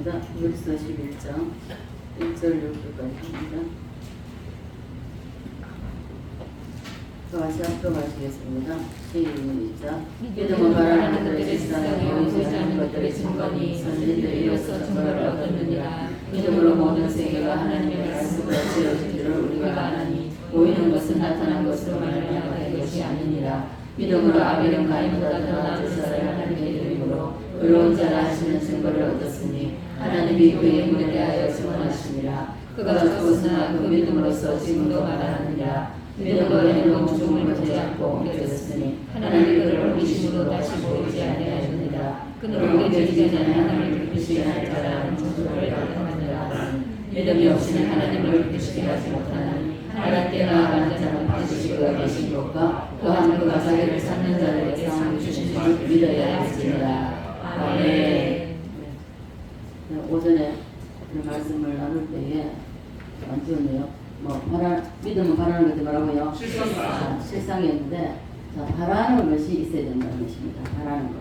하겠습니다. 히브리서 11장 1절 6절까지 합니다. 같이 앞으로 가시겠습니다. 시작. 믿음은 말하는 것들의 실상에 보이지 않는 것들의 증거니 선진들이 이로써 증거를 얻었느니라. 믿음으로 모든 세계가 하나님의 말씀으로 지어진 줄을 우리가 아나니 보이는 것은 나타난 것으로 말미암아 된 것이 아니니라. 믿음으로 아벨은 가인보다 더 나은 제사를 하나님께 드림으로 의로운 자라 하시는 증거를 얻었으니 하나님이 그의 물에 대하여 증언하시니라. 그가 그것은 그 믿음으로써 지금도 말하느니라. 믿음으로 행동 죽음을 받지 않고 옮겨졌으니 하나님이 그를 우리심으로 다시 보이지 아니하였느니라. 그는 옮겨지기 전에 하나님을 기쁘시게 할 자라는 증거를 얻었느니라. 믿음이 없이는 하나님을 기쁘시게 하지 못하나니 하나님께 나아가는 자는 반드시 그가 계신 것과 또한 그가 자기를 찾는 자들에게 상 주신 줄 믿어야 할지니라. 아멘. 오전에 그 말씀을 나눌 때에 완전해요. 믿음은 바라는 것도 뭐라고요? 실상이었는데, 바라는 것이 있어야 된다는 것입니다. 바라는 것.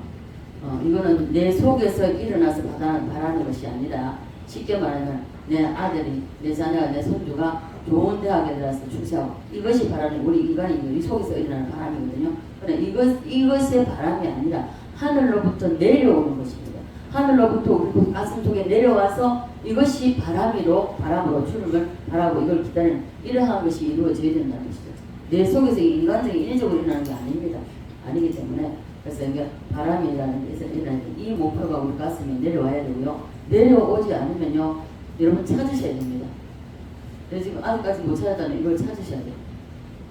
이거는 내 속에서 일어나서 바라는 것이 아니라, 쉽게 말하면 내 아들이, 내 자녀가, 내 손주가 좋은 대학에 들어가서 출세하고, 이것이 바라는, 우리 인간이 이 속에서 일어나는 바람이거든요. 그러나 이것의 바람이 아니라 하늘로부터 내려오는 것입니다. 하늘로부터 우리 가슴 속에 내려와서 이것이 바람으로 주름을 바라고 이걸 기다리는 이러한 것이 이루어져야 된다는 것이죠. 내 속에서 인간적인 인위적으로 일어나는 게 아닙니다. 아니기 때문에 그래서 이게 바람이라는 데서 일어나는 이 목표가 우리 가슴에 내려와야 되고요. 내려오지 않으면요, 여러분 찾으셔야 됩니다. 지금 아직까지 못 찾았다는 이걸 찾으셔야 돼요.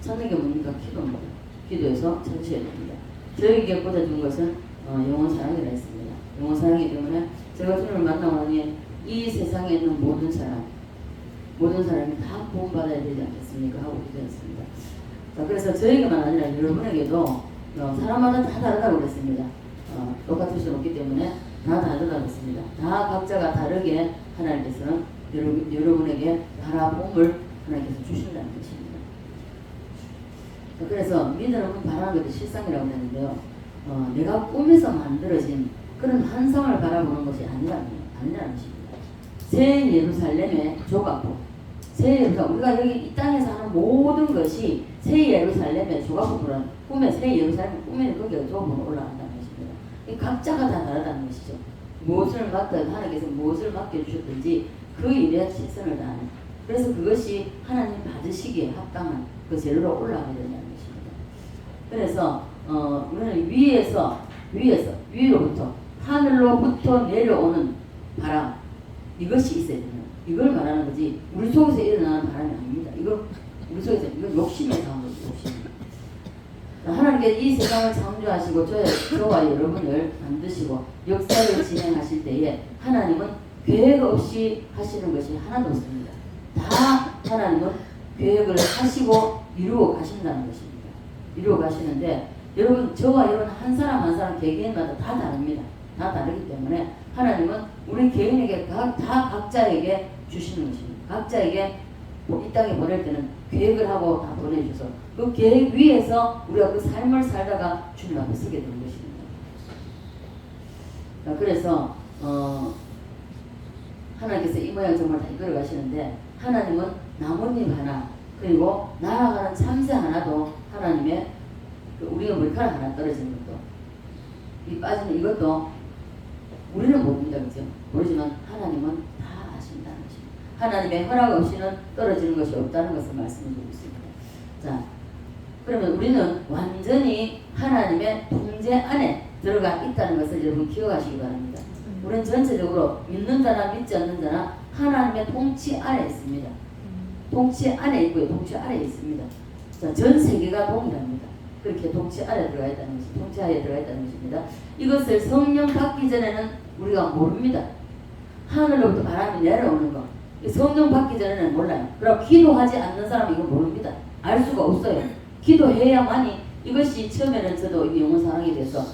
찾는 게 뭡니까? 기도입니다. 기도해서 찾으셔야 됩니다. 저에게 꽂아준 것은 영원 사랑이라 했습니다. 영원 사랑이기 때문에 제가 주님을 만나고 나니 이 세상에 있는 모든 사람이 다 구원받아야 되지 않겠습니까? 하고 기도했습니다. 자, 그래서 저에게만 아니라 여러분에게도 사람마다 다 다르다고 그랬습니다. 똑같을 수는 없기 때문에 다 다르다고 했습니다. 다 각자가 다르게 하나님께서는 여러분에게 바라봄을 하나님께서 주신다는 것입니다. 자, 그래서 믿음은 바라는 것이 실상이라고 했는데요. 내가 꿈에서 만들어진 그런 환상을 바라보는 것이 아니라는 것입니다. 새 예루살렘의 조각부, 우리가 여기 이 땅에서 하는 모든 것이 새 예루살렘의 조각부는 꿈에 새 예루살렘 꿈에는 거기가 조각부로 올라간다는 것입니다. 각자가 다 다르다는 것이죠. 무엇을 맡든 하나님께서 무엇을 맡겨주셨든지 그 일에 최선을 다하는. 그래서 그것이 하나님 받으시기에 합당한 그 재료로 올라가게 된다는 것입니다. 그래서 우리는 위로부터 하늘로부터 내려오는 바람, 이것이 있어야 됩니다. 이걸 말하는 거지 우리 속에서 일어나는 바람이 아닙니다. 우리 속에서 이건 욕심에서 하는 거죠. 욕심. 하나님께서 이 세상을 창조하시고 저와 여러분을 만드시고 역사를 진행하실 때에 하나님은 계획 없이 하시는 것이 하나도 없습니다. 다 하나님은 계획을 하시고 이루어 가신다는 것입니다. 이루어 가시는데 여러분, 저와 여러분 한 사람 개개인마다 다 다릅니다. 다 다르기 때문에 하나님은 우리 개인에게 다 각자에게 주시는 것입니다. 각자에게 이 땅에 보낼 때는 계획을 하고 다 보내주셔서 그 계획 위에서 우리가 그 삶을 살다가 주님 앞에 서게 되는 것입니다. 그래서 하나님께서 이 모양 정말 다 이끌어 가시는데 하나님은 나뭇잎 하나 그리고 날아가는 참새 하나도 하나님의 우리가 머리카락 하나 떨어지는 것도 이 빠지는 이것도 우리는 모릅니다. 그죠? 모르지만 하나님은 다 아신다는 것입니다. 하나님의 허락 없이는 떨어지는 것이 없다는 것을 말씀드리고 있습니다. 자, 그러면 우리는 완전히 하나님의 통제 안에 들어가 있다는 것을 여러분 기억하시기 바랍니다. 우리는 전체적으로 믿는 자나 믿지 않는 자나 하나님의 통치 안에 있습니다. 통치 안에 있고요. 통치 아래에 있습니다. 자, 전 세계가 동일합니다. 그렇게 통치 아래에 들어가 있다는 것이 통치하에 들어가 있다는 것입니다. 이것을 성령 받기 전에는 우리가 모릅니다. 하늘로부터 바람이 내려오는 거. 성령 받기 전에는 몰라요. 그럼 기도하지 않는 사람은 이거 모릅니다. 알 수가 없어요. 기도해야만이 이것이 처음에는 저도 영혼 사랑이 돼서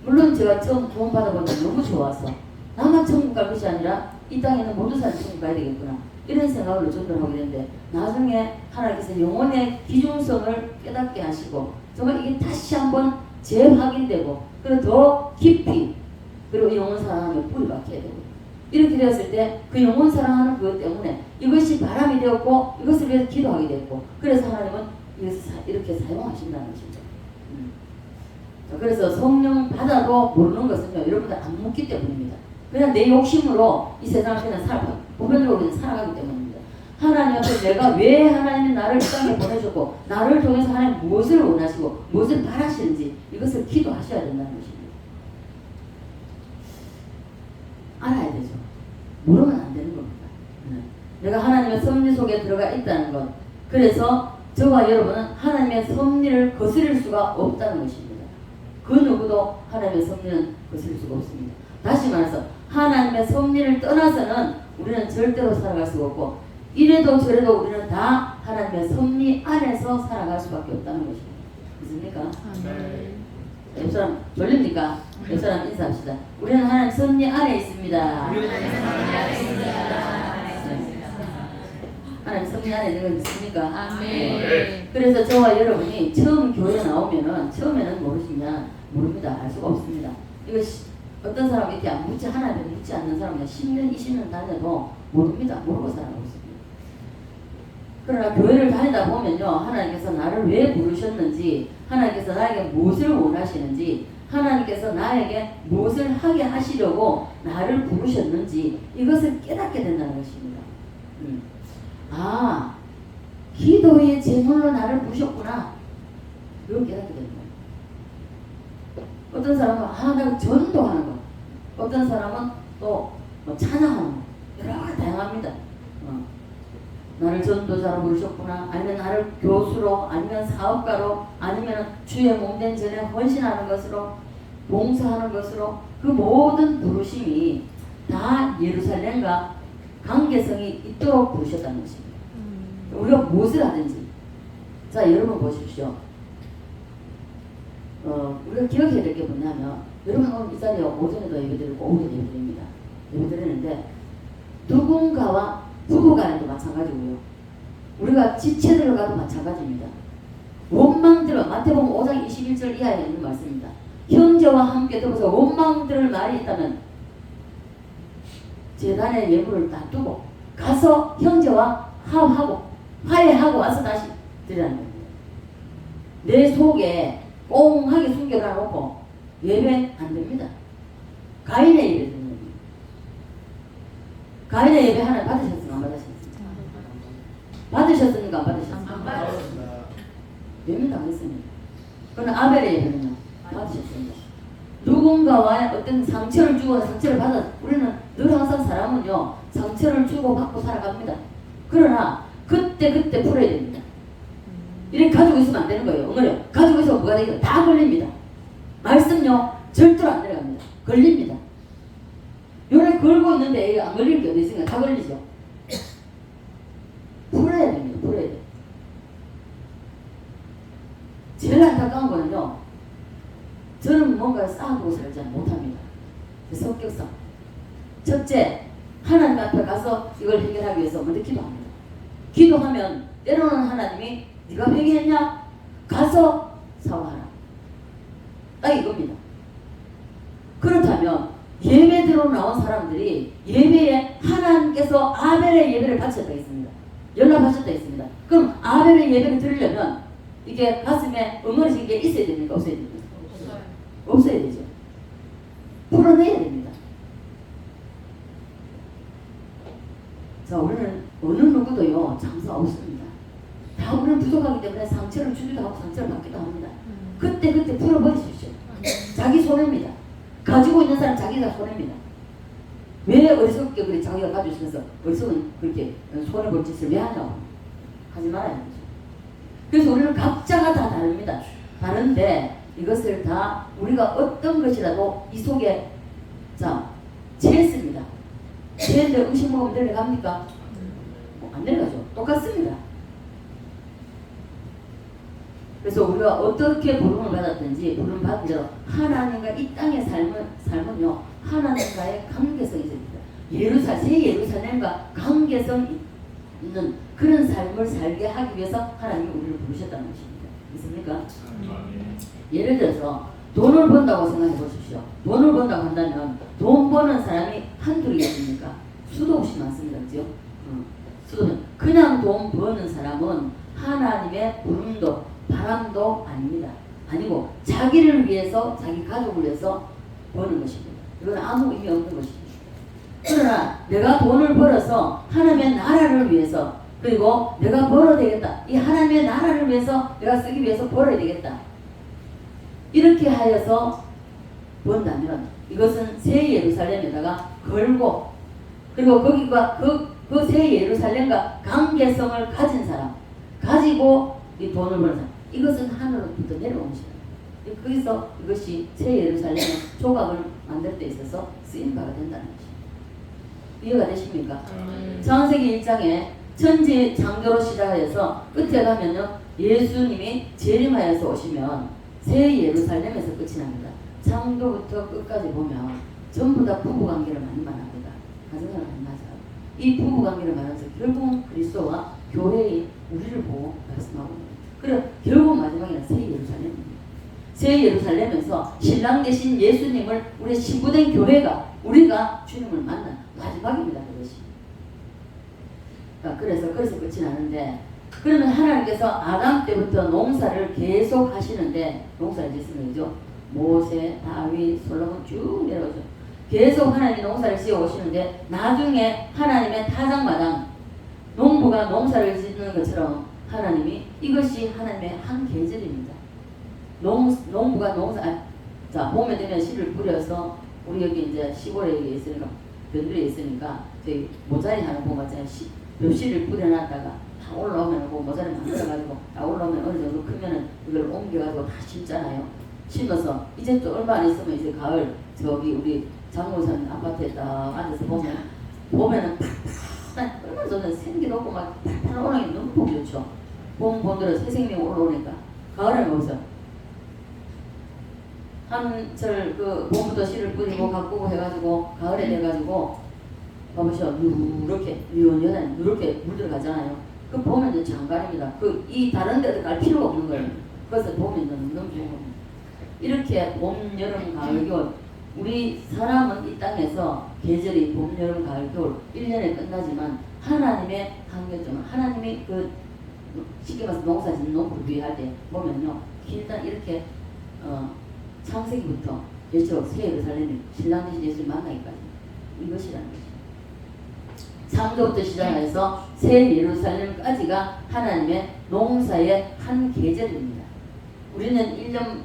물론 제가 처음 구원 받아보니 너무 좋아서 나만 천국 갈 것이 아니라 이 땅에 있는 모든 사람이 천국 가야 되겠구나. 이런 생각으로 전도를 하게 되는데 나중에 하나님께서 영혼의 기중성을 깨닫게 하시고 정말 이게 다시 한번 재확인되고 그리고 더 깊이 그리고 영혼 사랑하며 뿌리 박혀야 되고 이렇게 되었을 때 그 영혼 사랑하는 그것 때문에 이것이 바람이 되었고 이것을 위해서 기도하게 됐고 그래서 하나님은 이렇게 사용하신다는 것입니다. 그래서 성령 받아도 모르는 것은요 여러분들 안 묻기 때문입니다. 그냥 내 욕심으로 이 세상을 그냥 보편적으로 그냥 살아가기 때문입니다. 하나님 앞에 내가 왜 하나님이 나를 이 땅에 보내셨고 나를 통해서 하나님 무엇을 원하시고 무엇을 바라시는지 이것을 기도하셔야 된다는 것입니다. 알아야 되죠. 모르면 안 되는 겁니다. 내가 하나님의 섭리 속에 들어가 있다는 것. 그래서 저와 여러분은 하나님의 섭리를 거스릴 수가 없다는 것입니다. 그 누구도 하나님의 섭리는 거스릴 수가 없습니다. 다시 말해서 하나님의 섭리를 떠나서는 우리는 절대로 살아갈 수가 없고 이래도 저래도 우리는 다 하나님의 섭리 안에서 살아갈 수밖에 없다는 것입니다. 믿습니까? 옆 사람 졸립니까? 옆 사람 인사합시다. 우리는 하나님 섭리 안에 있습니다. 하나님 섭리 안에 있는 건 있습니까? 네. 그래서 저와 여러분이 처음 교회에 나오면은 처음에는 모릅니다. 알 수가 없습니다. 이거 어떤 사람이 이렇게 하나님을 묻지 않는 사람은 10년, 20년 다녀도 모릅니다. 모르고 살아가고 있습니다. 그러나 교회를 다니다 보면요. 하나님께서 나를 왜 부르셨는지 하나님께서 나에게 무엇을 원하시는지 하나님께서 나에게 무엇을 하게 하시려고 나를 부르셨는지 이것을 깨닫게 된다는 것입니다. 아, 기도의 제물로 나를 부르셨구나. 이걸 깨닫게 됩니다. 어떤 사람은 내가 전도하는 거, 어떤 사람은 또 찬양하는 거, 여러 가지 다양합니다. 나를 전도자로 부르셨구나, 아니면 나를 교수로, 아니면 사업가로, 아니면 주의 몸된 전에 헌신하는 것으로, 봉사하는 것으로 그 모든 부르심이 다 예루살렘과 관계성이 있도록 부르셨다는 것입니다. 우리가 무엇을 하든지 자 여러분 보십시오. 우리가 기억해야 될 게 뭐냐면 여러분 오늘 이 자리에 오전에도 예배드리고 오후에도 예배드립니다. 예배드리는데 누군가와 부부간에도 마찬가지고요. 우리가 지체들을 가도 마찬가지입니다. 원망들은 마태복음 5장 21절 이하에 있는 말씀입니다. 형제와 함께 더불어서 원망 들을 말이 있다면 제단의 예물을 놔두고 가서 형제와 화해하고 와서 다시 드리라는 겁니다. 내 속에 꽁하게 숨겨놔 놓고 예배 안 됩니다. 가인의 예배 드리는 겁니다. 가인의 예배 하나 받으셨습니까? 안 받으셨습니까? 받으셨습니까? 안 받으셨습니까? 안 받았습니다. 예배는 안 했습니다. 그러나 아벨의 예배는요? 받으셨습니다. 누군가와 어떤 상처를 주고 상처를 받아 우리는 늘 항상 사람은요 상처를 주고 받고 살아갑니다. 그러나 그때 풀어야 됩니다. 이렇게 가지고 있으면 안 되는 거예요. 엉거려 가지고 있으면 뭐가 되겠어요? 다 걸립니다. 말씀요 절대로 안 내려갑니다. 걸립니다. 요래 걸고 있는데 안 걸리는 게 어디 있으니까 다 걸리죠. 풀어야 됩니다. 풀어야 돼요. 제일 안타까운 거는요 저는 뭔가 쌓아두고 살지 못합니다. 성격상. 첫째, 하나님 앞에 가서 이걸 해결하기 위해서 먼저 기도합니다. 기도하면 때로는 하나님이 네가 회개했냐? 가서 사과하라. 딱 이겁니다. 그렇다면 예배대로 나온 사람들이 예배에 하나님께서 아벨의 예배를 바쳤다 했습니다. 연락하셨다 했습니다. 그럼 아벨의 예배를 드리려면 이게 가슴에 응어리진 게 있어야 됩니까? 없어야 됩니까? 없어야 되죠. 풀어내야 됩니다. 자, 우리는 어느 누구도요 장사 없습니다. 다 우리는 부족하기 때문에 상처를 주기도 하고 상처를 받기도 합니다. 그때 풀어버리십시오. 자기 손해입니다. 가지고 있는 사람 자기가 손해입니다. 왜 어리석게 그래 자기가 가지고 있어서 어리석은 그렇게 손해볼 짓을 왜 하냐고 하지 말아야 되죠. 그래서 우리는 각자가 다 다릅니다. 다른데 이것을 다 우리가 어떤 것이라도 이 속에 채했습니다. 채했는데 음식 먹으면 내려갑니까? 안 내려가죠. 똑같습니다. 그래서 우리가 어떻게 부름을 받았든지 부름 받은 대로 하나님과 이 땅의 삶은요 하나님과의 관계성이 있습니다. 새 예루살렘과 관계성 있는 그런 삶을 살게 하기 위해서 하나님이 우리를 부르셨다는 것입니다. 있습니까? 예를 들어서 돈을 번다고 생각해 보십시오. 돈을 번다고 한다면 돈 버는 사람이 한둘이겠습니까? 수도 없이 많습니다. 그죠? 수도는 그냥 돈 버는 사람은 하나님의 부름도 바람도 아닙니다. 아니고 자기를 위해서 자기 가족을 위해서 버는 것입니다. 이건 아무 의미 없는 것입니다. 그러나 내가 돈을 벌어서 하나님의 나라를 위해서 그리고 내가 벌어야 되겠다. 이 하나님의 나라를 위해서 내가 쓰기 위해서 벌어야 되겠다. 이렇게 하여서 번다면 이것은 새 예루살렘에다가 걸고 그리고 거기가 그 새 예루살렘과 관계성을 가진 사람 가지고 이 돈을 버는 사람 이것은 하늘로부터 내려온 것이다. 거기서 이것이 새 예루살렘의 조각을 만들 때 있어서 쓰임 바가 된다는 것입니다. 이해가 되십니까? 창세기 1장에 천지 창조로 시작해서 끝에 가면요 예수님이 재림하여서 오시면 새 예루살렘에서 끝이 납니다. 창조부터 끝까지 보면 전부 다 부부관계를 많이 말합니다. 가정을 많이 하죠. 이 부부관계를 말하면서 결국 그리스도와 교회인 우리를 보고 말씀하고 있습니다. 그래 결국 마지막에는 새 예루살렘입니다. 새 예루살렘에서 신랑 되신 예수님을 우리 신부된 교회가 우리가 주님을 만난 마지막입니다. 그것이. 그래서 끝이 나는데 그러면 하나님께서 아담 때부터 농사를 계속 하시는데 농사를 짓으면 그죠? 모세, 다윗, 솔로몬 쭉 내려오죠. 계속 하나님이 농사를 지어 오시는데 나중에 하나님의 타작마당 농부가 농사를 짓는 것처럼 하나님이 이것이 하나님의 한 계절입니다. 농부가 자 봄에 되면 씨를 뿌려서 우리 여기 이제 시골에 있으니까 변두리에 있으니까 저희 모자리 하는 거 같잖아요. 몇 씨를 뿌려놨다가 다 올라오면 그 모자리 만들어가지고 다 올라오면 어느 정도 크면은 이걸 옮겨가지고 다 심잖아요. 심어서 이제 또 얼마 안 있으면 이제 가을 저기 우리 장모산 아파트에 딱 앉아서 보면은 팍팍 얼마 전에 생기도 없고 막 팔팔 올라오는 게 너무 보기 좋죠. 봄 보더라 새 생명이 올라오니까 가을에 보세요. 한철 그 봄부터 씨를 뿌리고 가꾸고 해가지고 가을에 돼가지고 봐보셔 누렇게 유연한 누렇게 물들어가잖아요. 그 보면 이제 장관입니다. 그 이 다른 데도 갈 필요가 없는 거예요. 그래서 보면 너무 좋은 겁니다. 이렇게 봄, 여름, 가을, 겨울 우리 사람은 이 땅에서 계절이 봄, 여름, 가을, 겨울 1년에 끝나지만 하나님의 한계점은 하나님이 그 쉽게 말해서 농사 짓는 농부를 위할 때 보면요 일단 이렇게 창세기부터 예수로 새 예루살렘이 신랑 되신 예수를 만나기까지 이것이라는 것입니다. 창조부터 시작해서 새 예루살렘까지가 하나님의 농사의 한 계절입니다. 우리는 1년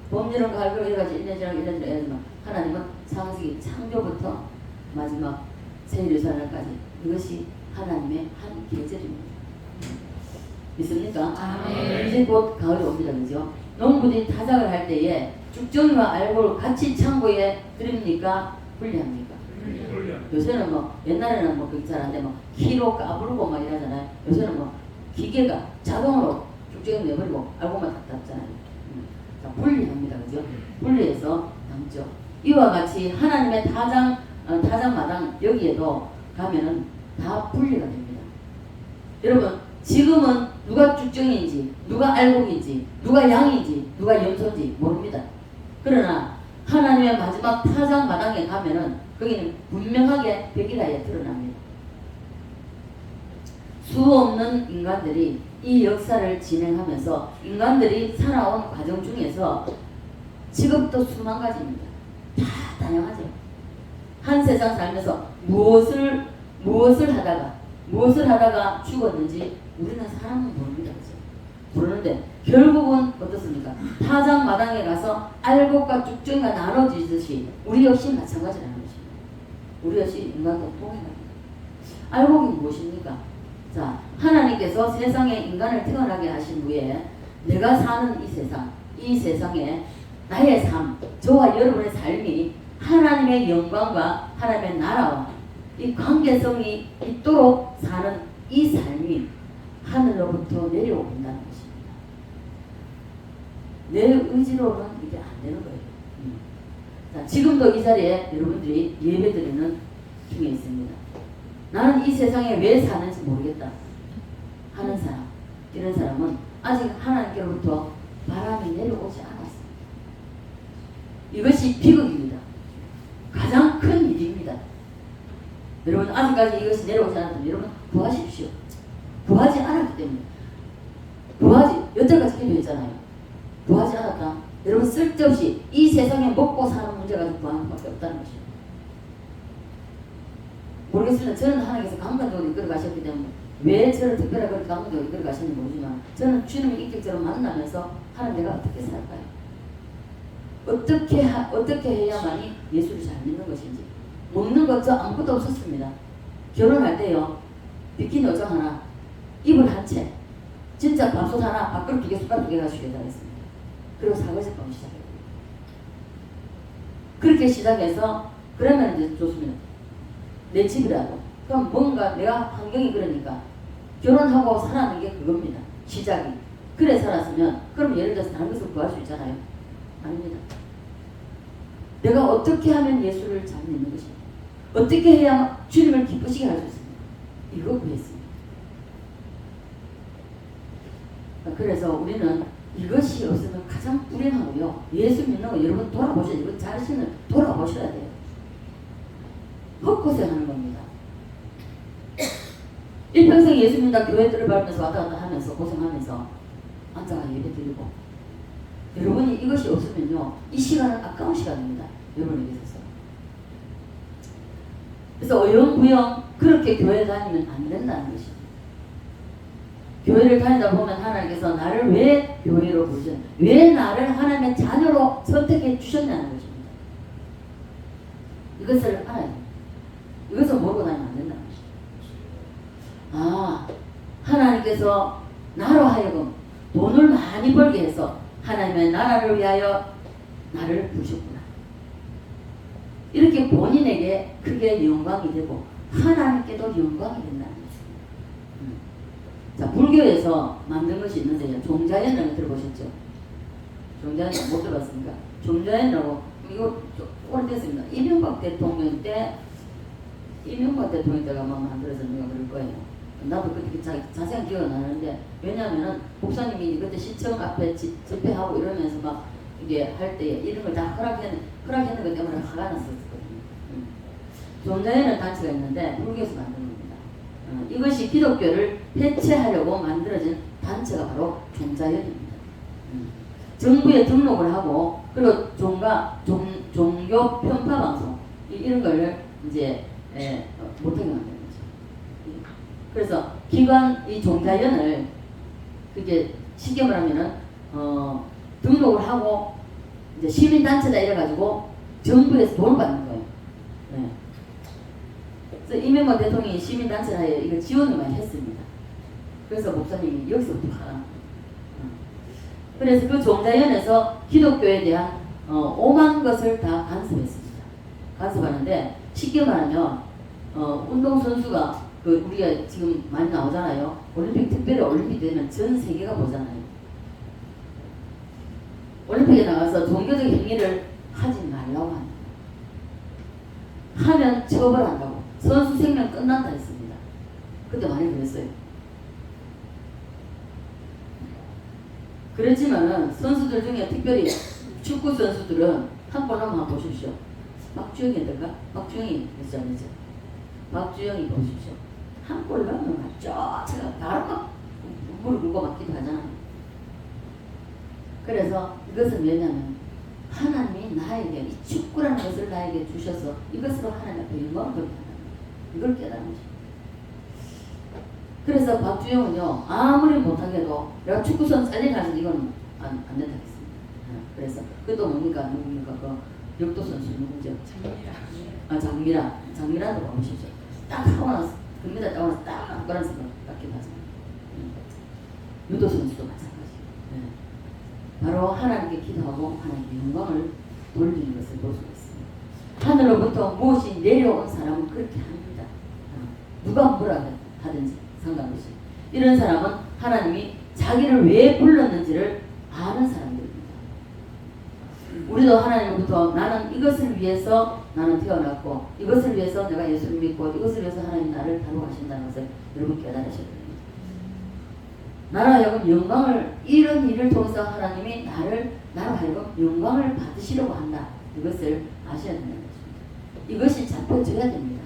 봄, 여름, 가을, 겨울 이래가지고 1년 지나고 1년 지나고 하지만 하나님은 창세기 창조부터 마지막 새 예루살렘까지 이것이 하나님의 한 계절입니다. 믿습니까? 아멘. 이제 곧 가을이 옵니다. 그죠? 농부들이 타작을 할 때에 죽정이와 알고를 같이 창고에 드립니까? 분리합니까? 요새는 뭐 옛날에는 뭐 그게 잘 안 돼 뭐 키로 까부르고 막 이러잖아요. 요새는 뭐 기계가 자동으로 죽정이 내버리고 알고만 딱 닫잖아요. 자, 분리합니다. 그죠? 분리해서 담죠. 이와 같이 하나님의 타작마당 여기에도 가면은 다 분리가 됩니다. 여러분 지금은 누가 죽정인지 누가 알곡인지 누가 양인지 누가 염소인지 모릅니다. 그러나 하나님의 마지막 타작마당에 가면은 거기는 분명하게 백일하에 드러납니다. 수 없는 인간들이 이 역사를 진행하면서 인간들이 살아온 과정 중에서 직업도 수만 가지입니다. 다 다양하죠. 한 세상 살면서 무엇을 하다가 죽었는지 우리는 사람은 모릅니다. 모르는데 결국은 어떻습니까? 타작마당에 가서 알곡과 죽정이가 나눠지듯이 우리 역시 마찬가지라는 것입니다. 우리 역시 인간과 통행합니다. 알곡이 무엇입니까? 자, 하나님께서 세상에 인간을 태어나게 하신 후에 내가 사는 이 세상에 나의 삶, 저와 여러분의 삶이 하나님의 영광과 하나님의 나라와 이 관계성이 있도록 사는 이 삶이 하늘로부터 내려온다는 것입니다. 내 의지로는 이게 안 되는 거예요. 자, 지금도 이 자리에 여러분들이 예배드리는 중에 있습니다. 나는 이 세상에 왜 사는지 모르겠다 하는 사람, 이런 사람은 아직 하나님께로부터 바람이 내려오지 않았습니다. 이것이 비극입니다. 가장 큰 일입니다. 여러분 아직까지 이것이 내려오지 않았다면 여러분 구하십시오. 구하지 않았기 때문에. 구하지 여태까지 기도했잖아요. 구하지 않았다. 여러분 쓸데없이 이 세상에 먹고 사는 문제 가지고 구하는 것밖에 없다는 것이에요. 모르겠습니다. 저는 하나님께서 강건적으로 이끌어 가셨기 때문에 왜 저를 특별하게 그렇게 강건적으로 이끌어 가셨는지 모르지만 저는 주님을 인격적으로 만나면서 하나님 내가 어떻게 살까요? 어떻게 해야만이 예수를 잘 믿는 것인지. 먹는 것 저 아무것도 없었습니다. 결혼할 때요. 비키니 옷장 하나, 이불 한 채, 진짜 밥솥 하나, 밥그릇 2개, 숟가락 2개 가지고 시작했습니다. 그리고 사거리밥을 시작했어요. 그렇게 시작해서 그러면 이제 좋습니다. 내 집이라도. 그럼 뭔가 내가 환경이 그러니까 결혼하고 살아가는 게 그겁니다. 시작이. 그래 살았으면 그럼 예를 들어서 다른 것을 구할 수 있잖아요. 아닙니다. 내가 어떻게 하면 예수를 잘 믿는 것입니다. 어떻게 해야 주님을 기쁘시게 할 수 있습니까? 이거 구했습니다. 그래서 우리는 이것이 없으면 가장 불행하고요. 예수 믿는 거 여러분 돌아보셔야 돼요. 이거 자신을 돌아보셔야 돼요. 헛고생하는 겁니다. 일평생 예수 믿는다 교회 들어가면서 왔다 갔다 하면서 고생하면서 앉아가 예배 드리고 여러분이 이것이 없으면요. 이 시간은 아까운 시간입니다. 여러분에게 있어서. 그래서 어영부영 그렇게 교회 다니면 안 된다는 것입니다. 교회를 다니다 보면 하나님께서 나를 왜 교회로 부르셨냐, 왜 나를 하나님의 자녀로 선택해 주셨냐는 것입니다. 이것을 알아야 됩니다. 이것을 모르고 다니면 안 된다는 것입니다. 아, 하나님께서 나로 하여금 돈을 많이 벌게 해서 하나님의 나라를 위하여 나를 부르셨구나. 이렇게 본인에게 크게 영광이 되고 하나님께도 영광이 된다는 것입니다. 자, 불교에서 만든 것이 있는데요. 종자연을 들어보셨죠? 종자연 못 들어봤습니까? 종자연이라고 이거 오래됐습니다. 이명박 대통령 때가 만들어졌는가 그럴 거예요. 나도 그렇게 자세한 기억은 안 나는데, 왜냐하면 목사님이 그때 시청 앞에 집회하고 이러면서 막 이게 할 때 이런 걸 다 허락했는 것 때문에 화가 났었거든요. 종자연은 단체가 있는데 불교에서 만든 겁니다. 이것이 기독교를 해체하려고 만들어진 단체가 바로 종자연입니다. 정부에 등록을 하고 그리고 종교 편파 방송 이런 걸 이제 못하게 만든 거죠. 그래서 기관 이 종자연을 그게 쉽게 말하면은 등록을 하고 이제 시민단체다 이래가지고 정부에서 돈을 받는 거예요. 네. 그래서 이명박 대통령이 시민단체에 이걸 지원을 많이 했습니다. 그래서 목사님이 여기서부터 하라. 그래서 그 종자연에서 기독교에 대한 오만 것을 다 간섭했습니다. 간섭하는데 쉽게 말하면 운동선수가 우리가 지금 많이 나오잖아요. 올림픽, 특별히 올림픽 되면 전 세계가 보잖아요. 올림픽에 나가서 종교적 행위를 하지 말라고 합니다. 하면 처벌한다고. 선수 생명 끝난다 했습니다. 그때 많이 그랬어요. 그렇지만은 선수들 중에 특별히 축구 선수들은 한 골 한번 보십시오. 박주영이던가? 박주영이 있지 않죠? 박주영이 보십시오. 한 골 넣으면 제가 바로 막 무릎 꿇고 맞기도 하잖아요. 그래서 이것은 왜냐면 하나님이 나에게 이 축구라는 것을 나에게 주셔서 이것으로 하나님 앞에 영광을 돌린다. 이걸 깨달은 거죠. 그래서 박주영은요 아무리 못하게도 내가 축구 선수 잘리나서 이건 안 된다 했습니다. 그래서 그것도 누굽니까 그 역도 선수 누구죠? 장미라도 보시죠. 딱 하고 나서 금메달 따고 나서 딱 안고난 생각 딱히 하잖아요. 유도 선수도 마찬가지. 바로 하나님께 기도하고 하나님께 영광을 돌리는 것을 볼 수 있습니다. 하늘로부터 무엇이 내려온 사람은 그렇게 합니다. 누가 뭐라 하든지 상관없이. 이런 사람은 하나님이 자기를 왜 불렀는지를 아는 사람들입니다. 우리도 하나님으로부터 나는 이것을 위해서 나는 태어났고 이것을 위해서 내가 예수를 믿고 이것을 위해서 하나님 나를 다루하신다는 것을 여러분 깨달으셔야 됩니다. 나로 하여금 영광을 이런 일을 통해서 하나님이 나로 하여금 영광을 받으시려고 한다. 이것을 아셔야 된다는 것입니다. 이것이 잡혀져야 됩니다.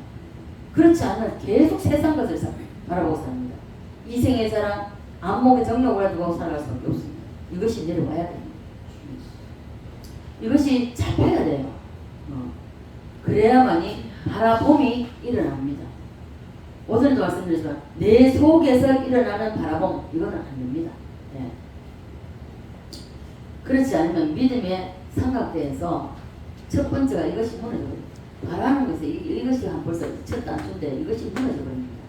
그렇지 않으면 계속 세상 것을 바라보고 삽니다. 이생의 자랑, 안목의 정욕을 가지고 살아갈 수밖에 없습니다. 이것이 내려와야 됩니다. 이것이 잡혀야 돼요. 그래야만이 바라봄이 일어납니다. 오전에도 말씀드렸지만 내 속에서 일어나는 바라봄, 이거는 안 됩니다. 네. 그렇지 않으면 믿음의 삼각대에서 첫 번째가 이것이 무너져버립니다. 바라는 것에 이것이 한 벌써 첫 단추인데 이것이 무너져버립니다.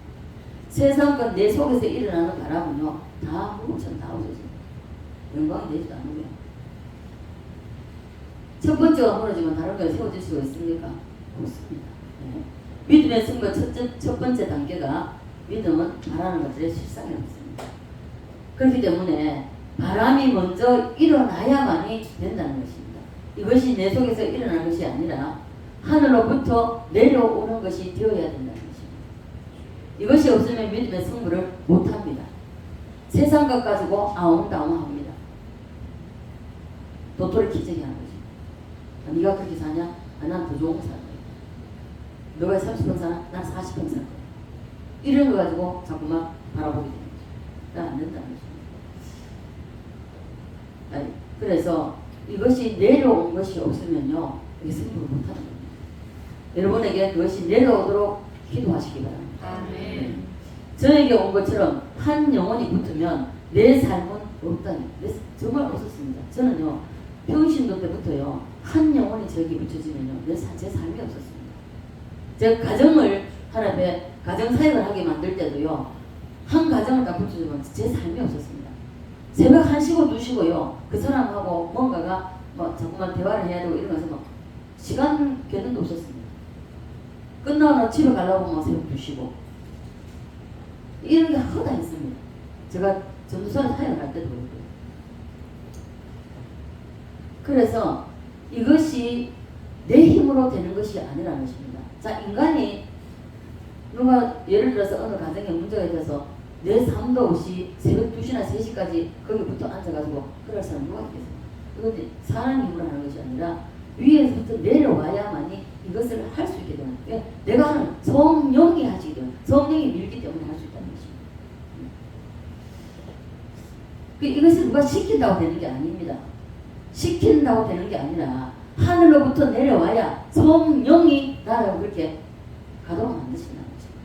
세상 건 내 속에서 일어나는 바람은요 다 무너져 다 없어집니다. 영광이 되지도 않으며 첫 번째가 무너지면 다른 거에 세워질 수가 있습니까? 없습니다. 네. 믿음의 승부 첫 번째 단계가 믿음은 바라는 것들의 실상이 없습니다. 그렇기 때문에 바람이 먼저 일어나야만이 된다는 것입니다. 이것이 내 속에서 일어나는 것이 아니라 하늘로부터 내려오는 것이 되어야 된다는 것입니다. 이것이 없으면 믿음의 승부를 못합니다. 세상 것 가지고 아웅다웅합니다. 도토리 기적이 하는 것입니다. 네가 그렇게 사냐? 난 더 좋은 거 살 거야. 너가 30평 사나? 난 40평 살 거야. 이런 거 가지고 자꾸만 바라보게 되는 거죠. 안 된다는 것입니다. 그래서 이것이 내려온 것이 없으면요 이게 승부를 못하는 겁니다. 여러분에게 그것이 내려오도록 기도하시기 바랍니다. 아멘. 저에게 온 것처럼 한 영혼이 붙으면 내 삶은 없다니 정말 없었습니다. 저는요 평신도 때부터요 한 영혼이 저에게 붙여지면요 제 삶이 없었습니다. 제가 가정을 하나님의 가정 사역을 하게 만들 때도요 한 가정을 딱 붙여주면 제 삶이 없었습니다. 새벽 1시고 2시고요 그 사람하고 뭔가가 자꾸만 대화를 해야 되고 이런 것은 시간 개념도 없었습니다. 끝나고 집에 가려고 하면 새벽 2시고 이런 게 허다했습니다. 제가 전도사를 사역을 할 때도 그랬고요. 그래서 이것이 내 힘으로 되는 것이 아니라는 것입니다. 자, 인간이 누가 예를 들어서 어느 가정에 문제가 있어서 내 삶도 없이 새벽 2시나 3시까지 거기부터 앉아가지고 그럴 사람 누가 있겠습니까? 이건 사람 힘으로 하는 것이 아니라 위에서부터 내려와야만이 이것을 할 수 있게 되는 거예요. 내가 하는 성령이 하시기 때문에 성령이 밀기 때문에 할 수 있다는 것입니다. 이것을 누가 시킨다고 되는 게 아닙니다. 시킨다고 되는 게 아니라 하늘로부터 내려와야 성령이 나라고 그렇게 가도록 만드신다는 것입니다.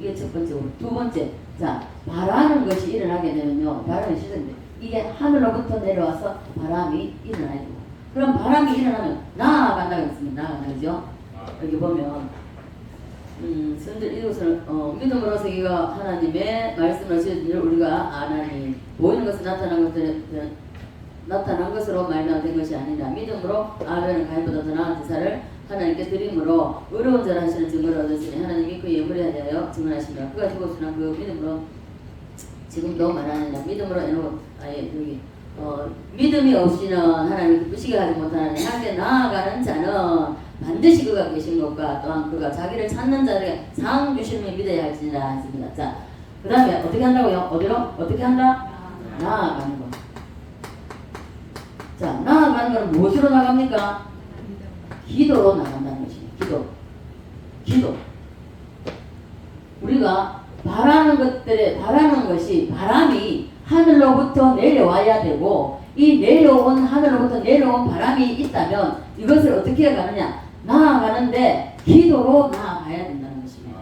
이게 첫 번째고 두 번째, 자 바라는 것이 일어나게 되면요 바람이 시작됩니다. 이게 하늘로부터 내려와서 바람이 일어나야 됩니다. 그럼 바람이 일어나면 나아간다고 했습니다. 나아간다죠. 여기 보면 선들 이것을 믿음으로 세계가 하나님의 말씀을 지은 일 우리가 아나니 보이는 것은 나타난 것으로 말미암은 것이 아니라 믿음으로 아벨은 가인보다 더 나은 제사를 하나님께 드림으로 의로운 자라 하시는 증거를 얻었으니 하나님이 그의 예물에 대하여 증언하십니다. 그가 죽었으나 그 믿음으로 지금도 말하느냐 믿음으로 여기 믿음이 없이는 하나님 기쁘시게 하지 못하는 하나님께 나아가는 자는 반드시 그가 계신 것과 또한 그가 자기를 찾는 자에게 상 주심을 믿어야 할지니라 했습니다. 자, 그 다음에 어떻게 한다고요? 어디로? 어떻게 한다? 나아가는 것. 자, 나아가는 것은 무엇으로 나갑니까? 기도로 나간다는 것입니다. 기도. 우리가 바라는 것이 바람이 하늘로부터 내려와야 되고 이 하늘로부터 내려온 바람이 있다면 이것을 어떻게 가느냐? 나아가는데 기도로 나아가야 된다는 것입니다.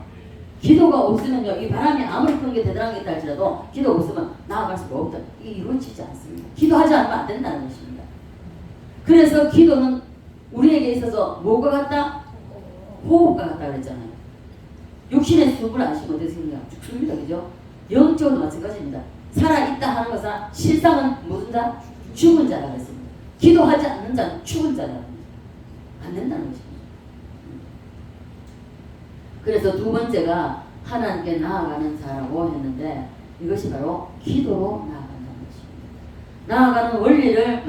기도가 없으면요, 이 바람이 아무리 큰 게 대단한 게 있다 할지라도 기도가 없으면 나아갈 수가 없다. 이게 이루어지지 않습니다. 기도하지 않으면 안 된다는 것입니다. 그래서 기도는 우리에게 있어서 뭐가 같다? 호흡과 같다 그랬잖아요. 육신의 숨을 안 쉬면 어떻게 생각해요? 죽습니다. 그죠? 영적으로 마찬가지입니다. 살아있다 하는 것은 실상은 무슨 자? 죽은 자라 그랬습니다. 기도하지 않는 자는 죽은 자라 안 된다는 것입니다. 그래서 두 번째가 하나님께 나아가는 자라고 했는데 이것이 바로 기도로 나아간다는 것입니다. 나아가는 원리를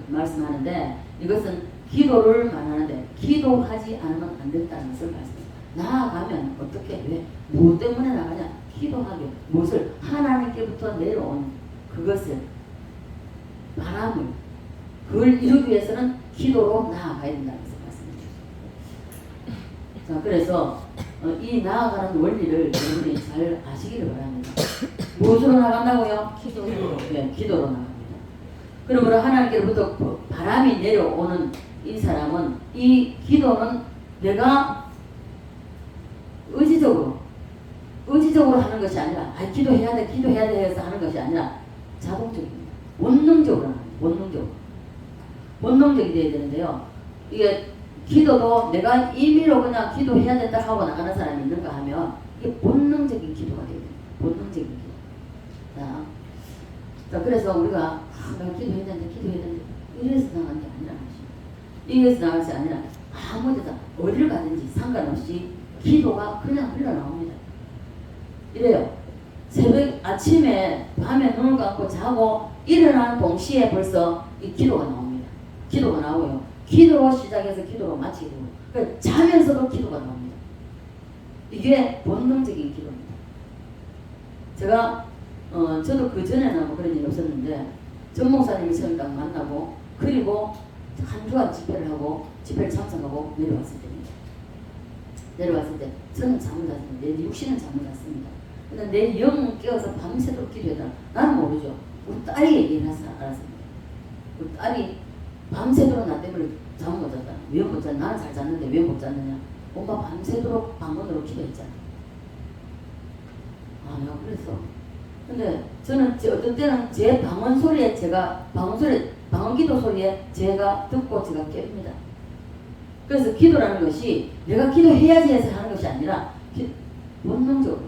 말씀하는데 이것은 기도를 말하는데 기도하지 않으면 안 된다는 것을 말씀합니다. 나아가면 어떻게 왜? 뭐 때문에 나가냐? 기도하게 무엇을? 하나님께부터 내려온 그것을 바람을 그걸 이루기 위해서는 기도로 나아가야 된다는 것을 말씀해 주셨습니다. 자, 그래서 이 나아가는 원리를 여러분이 잘 아시기를 바랍니다. 무엇으로 나간다고요? 기도. 네, 기도로 나갑니다. 그러므로 하나님께로부터 바람이 내려오는 이 사람은 이 기도는 내가 의지적으로 하는 것이 아니라 기도해야 돼 해서 하는 것이 아니라 자동적입니다. 본능적으로 하는 거예요. 본능적이 돼야 되는데요. 이게 기도도 내가 임의로 그냥 기도해야 된다 하고 나가는 사람이 있는가 하면 이게 본능적인 기도가 돼야 돼요. 본능적인 기도. 자, 그래서 우리가 내가 기도해야 되는데 이래서 나가는 게 아니라 이래서 나갈 것이 아니라 아무 데나 어디를 가든지 상관없이 기도가 그냥 흘러나옵니다. 이래요. 새벽 아침에 밤에 눈을 감고 자고 일어나는 동시에 벌써 이 기도가 나옵니다. 기도가 나오고요. 기도로 시작해서 기도로 마치고 그러니까 자면서도 기도가 나옵니다. 이게 본능적인 기도입니다. 제가 저도 그 전에는 뭐 그런 일이 없었는데 전 목사님이 처음 딱 만나고 그리고 한 주간 집회를 하고 집회를 참석하고 내려왔을 때 저는 잠을 잤습니다. 내 육신은 잠을 잤습니다. 근데 내 영은 깨어서 밤새도록 기도했다. 나는 모르죠. 우리 딸이 얘기를 알았습니다. 우리 딸이 밤새도록 나 때문에 잠을 못 잤다. 왜 못 잤냐? 나는 잘 잤는데 왜 못 잤느냐? 엄마 밤새도록 방문으로 기도했잖아. 내가 그랬어. 근데 저는 어떤 때는 제 방언 소리에 방언 기도 소리에 제가 듣고 제가 깹니다. 그래서 기도라는 것이 내가 기도해야지 해서 하는 것이 아니라 본능적으로.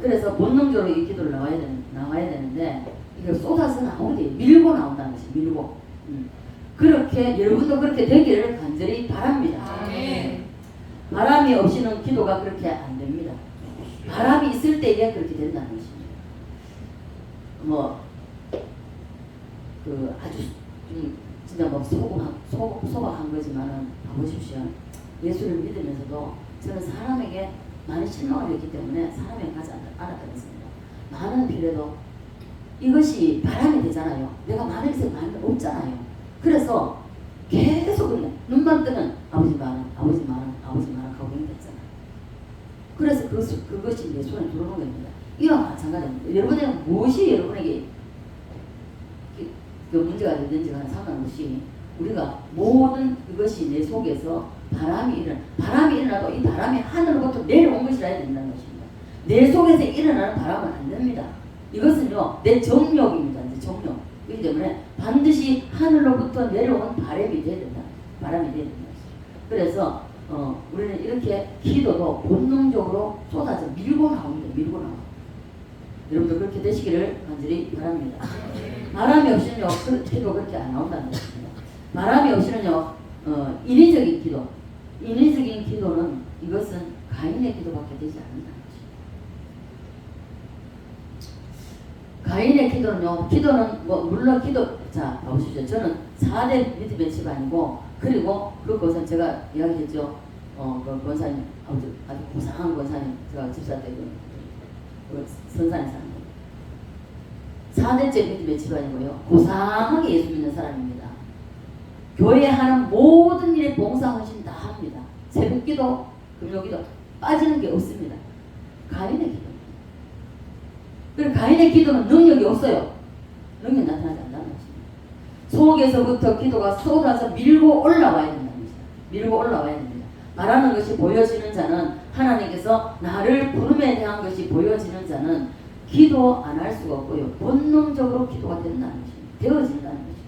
그래서 본능적으로 이 기도를 나와야 되는데 이걸 쏟아서 나오게 밀고 나온다는 것이 밀고. 그렇게 여러분도 그렇게 되기를 간절히 바랍니다. 아멘. 바람이 없이는 기도가 그렇게 안 됩니다. 바람이 있을 때에 그렇게 된다는 것입니다. 아주 진짜 소박한 거지만은 봐보십시오. 예수를 믿으면서도 저는 사람에게 많이 실망을 했기 때문에 사람에게 가지 않았다는 것입니다. 많은 필요도 이것이 바람이 되잖아요. 내가 많은 것이 많이 없잖아요. 그래서 계속 그냥 눈만 뜨면 아버지 많아 하고 있잖아요. 그래서 그것이 내 손에 들어오는 겁니다. 이와 마찬가지입니다. 여러분의 무엇이 여러분에게 그 문제가 되든지 간에 상관없이 우리가 모든 그것이 내 속에서 바람이 일어나도 이 바람이 하늘로부터 내려온 것이라 된다는 것입니다. 내 속에서 일어나는 바람은 안 됩니다. 이것은요 내 정욕입니다. 이제 정욕. 그렇기 때문에 반드시 하늘로부터 내려온 바람이 돼야 된다. 그래서 우리는 이렇게 기도도 본능적으로 쏟아져 밀고 나옵니다. 여러분도 그렇게 되시기를 간절히 바랍니다. 바람이 없이는요 기도 그렇게 안 나온다는 것입니다. 바람이 없이는요 인위적인 기도는 이것은 가인의 기도밖에 되지 않는다는 것입니다. 가인의 기도는 물론 자 보십시오. 저는 4대 믿음의 집안이고 그리고 그것은 제가 이야기했죠. 그 권사님 아주 고상한 권사님 제가 집사 때 그 선산에 사는 4대째 믿음의 집안이고요. 고상하게 예수 믿는 사람입니다. 교회에 하는 모든 일에 봉사 헌신 다 합니다. 새벽기도, 금요기도 빠지는 게 없습니다. 가인의 기도. 그리고 가인의 기도는 능력이 없어요. 능력이 나타나지 않는다는 것입니다. 속에서부터 기도가 쏟아서 밀고 올라와야 된다는 것입니다. 밀고 올라와야 됩니다. 말하는 것이 보여지는 자는 하나님께서 나를 부름에 대한 것이 보여지는 자는 기도 안 할 수가 없고요. 본능적으로 기도가 된다는 것입니다. 되어진다는 것입니다.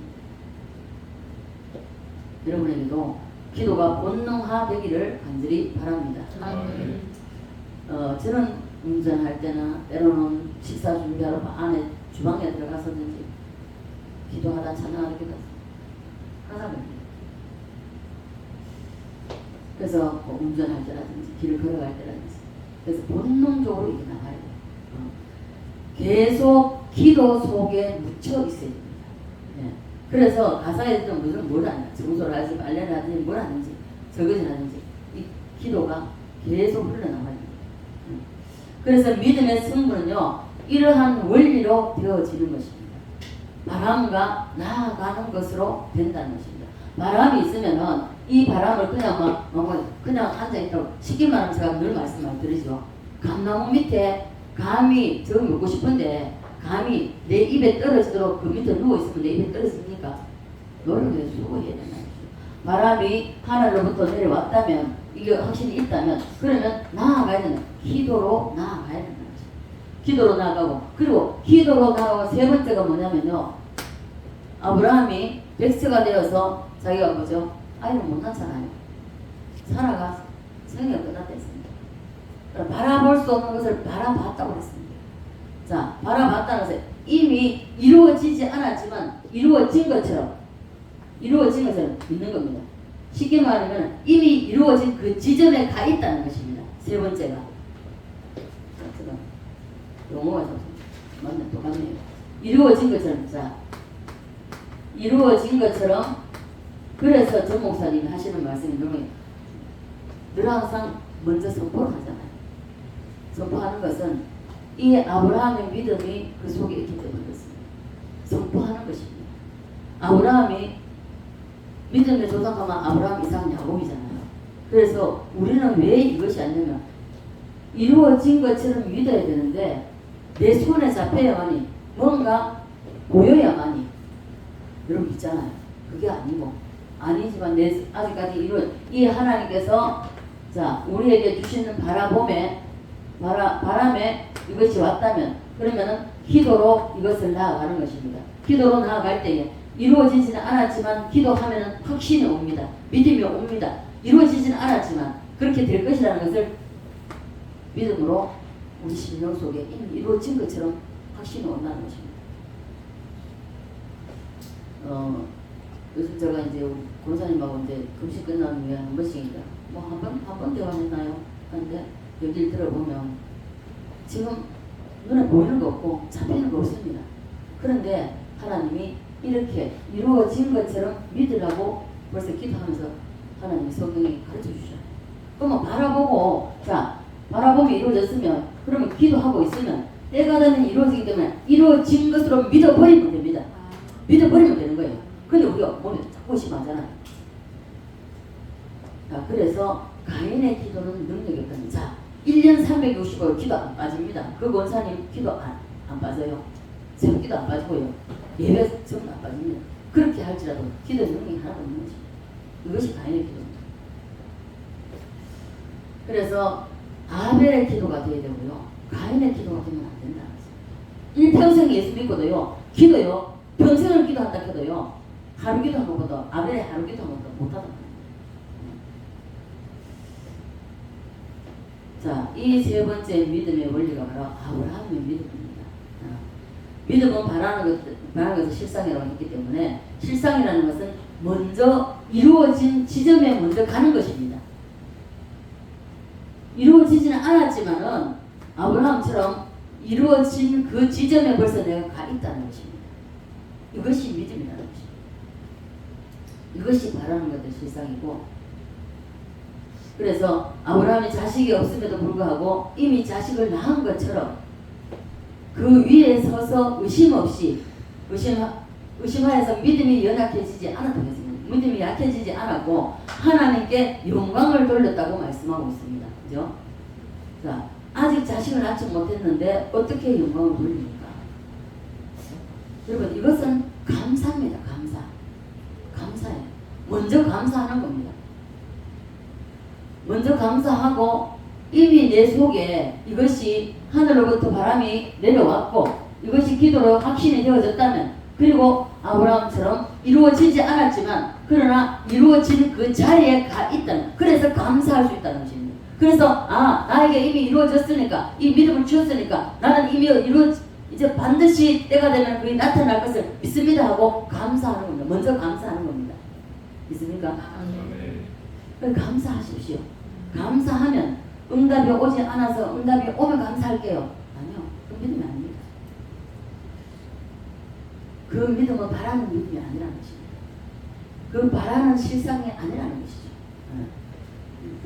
여러분에게도 기도가 본능화되기를 간절히 바랍니다. 저는 운전할 때나 때로는 식사 준비하러 안에 주방에 들어가서든지 기도하다 찬양하러 기도하다 항상 그럽니다. 그래서 운전할 때라든지 길을 걸어갈 때라든지 그래서 본능적으로 이게 나가야 돼요. 계속 기도 속에 묻혀 있어야 됩니다. 네. 그래서 가사에 무슨 뭘 하냐 청소를 하든지 빨래를 하든지 뭘 하든지 설거지를 하든지 이 기도가 계속 흘러나가야 됩니다. 그래서 믿음의 승부는요 이러한 원리로 되어지는 것입니다. 바람과 나아가는 것으로 된다는 것입니다. 바람이 있으면은 이 바람을 그냥 그냥 앉아있다고 쉽게 말하면 제가 늘 말씀 많이 드리죠. 감나무 밑에 감이 저 먹고 싶은데 감이 내 입에 떨어지도록 그 밑에 누워있으면 내 입에 떨어집니까? 노력해서 수고해야 된다. 바람이 하늘로부터 내려왔다면 이게 확신이 있다면 그러면 나아가야 된다. 기도로 나아가야 된다. 기도로 나아가고 그리고 기도로 나아가고 세 번째가 뭐냐면요. 아브라함이 백세가 되어서 자기가 뭐죠? 아이를 못 낳잖아요. 사라가 생애가 끝났다 했습니다. 바라볼 수 없는 것을 바라봤다고 했습니다. 자, 바라봤다는 것은 이미 이루어지지 않았지만 이루어진 것처럼 믿는 겁니다. 쉽게 말하면 이미 이루어진 그 지점에 가 있다는 것입니다. 세 번째가. 제가 용어가 좀 맞네, 똑같네요. 이루어진 것처럼. 자, 이루어진 것처럼. 그래서 전 목사님이 하시는 말씀이 늘 항상 먼저 선포를 하잖아요. 선포하는 것은 이 아브라함의 믿음이 그 속에 있기 때문에 그렇습니다. 선포하는 것입니다. 아브라함이 믿음의 조상하면 아브라함, 이삭, 야곱이잖아요. 그래서 우리는 왜 이것이 아니냐면 이루어진 것처럼 믿어야 되는데 내 손에 잡혀야만이 뭔가 보여야만이 여러분 있잖아요. 그게 아니지만 아직까지 이 하나님께서 자 우리에게 주시는 바람에 이것이 왔다면 그러면은 기도로 이것을 나아가는 것입니다. 기도로 나아갈 때에 이루어지지는 않았지만 기도하면은 확신이 옵니다. 믿음이 옵니다. 이루어지지는 않았지만 그렇게 될 것이라는 것을 믿음으로 우리 심령 속에 이미 이루어진 것처럼 확신이 온다는 것입니다. 요즘 제가 이제 권사님하고 이제 금식 끝나는 후에 한 번씩 한 번 대화했나요? 하는데 여기를 들어보면 지금 눈에 보이는 거 없고 잡히는 거 없습니다. 그런데 하나님이 이렇게 이루어진 것처럼 믿으라고 벌써 기도하면서 하나님이 성경에 가르쳐 주셔요. 그러면 바라보면 이루어졌으면 그러면 기도하고 있으면 때가 되면 이루어지기 때문에 이루어진 것으로 믿어버리면 됩니다. 믿어버리면 되는 거예요. 근데 우리가 몸에 자꾸 심하잖아요. 자, 그래서 가인의 기도는 능력이 없다는. 자, 1년 365일 기도 안 빠집니다. 그 권사님 기도 안 빠져요. 제가 기도 안 빠지고요. 예배 전부 안 빠집니다. 그렇게 할지라도 기도 능력이 하나도 없는 것입니다. 이것이 가인의 기도입니다. 그래서 아벨의 기도가 되어야 되고요. 가인의 기도가 되면 안 된다는 것입니다. 일평생 예수 믿고도요. 기도요. 평생을 기도한다 해도요. 하루 기도한 것보다 아벨의 하루 기도한 것보다 못하다. 자, 이 세 번째 믿음의 원리가 바로 아브라함의 믿음입니다. 믿음은 바라는 것을 실상이라고 했기 때문에 실상이라는 것은 먼저 이루어진 지점에 먼저 가는 것입니다. 이루어지지는 않았지만은 아브라함처럼 이루어진 그 지점에 벌써 내가 가 있다는 것입니다. 이것이 믿음이라는 것입니다. 이것이 바라는 것의 실상이고, 그래서 아브라함이 자식이 없음에도 불구하고 이미 자식을 낳은 것처럼 그 위에 서서 의심하여서 믿음이 연약해지지 않았다고 했습니다. 믿음이 약해지지 않았고 하나님께 영광을 돌렸다고 말씀하고 있습니다. 그죠? 자, 아직 자식을 낳지 못했는데 어떻게 영광을 돌립니까? 여러분, 이것은 감사입니다. 감사예요. 먼저 감사하는 겁니다. 먼저 감사하고 이미 내 속에 이것이 하늘로부터 바람이 내려왔고 이것이 기도로 확신이 되어졌다면, 그리고 아브라함처럼 이루어지지 않았지만 그러나 이루어진 그 자리에 가 있다는, 그래서 감사할 수 있다는 것입니다. 그래서 나에게 이미 이루어졌으니까, 이 믿음을 주었으니까 나는 이미 이제 반드시 때가 되면 그게 나타날 것을 믿습니다 하고 감사하는 겁니다. 먼저 감사하는 겁니다. 믿습니까? 감사하십시오. 감사하면 응답이 오지 않아서 응답이 오면 감사할게요. 아니요. 그 믿음이 아닙니다. 그 믿음은 바라는 믿음이 아니라는 것입니다. 그 바라는 실상이 아니라는 것이죠.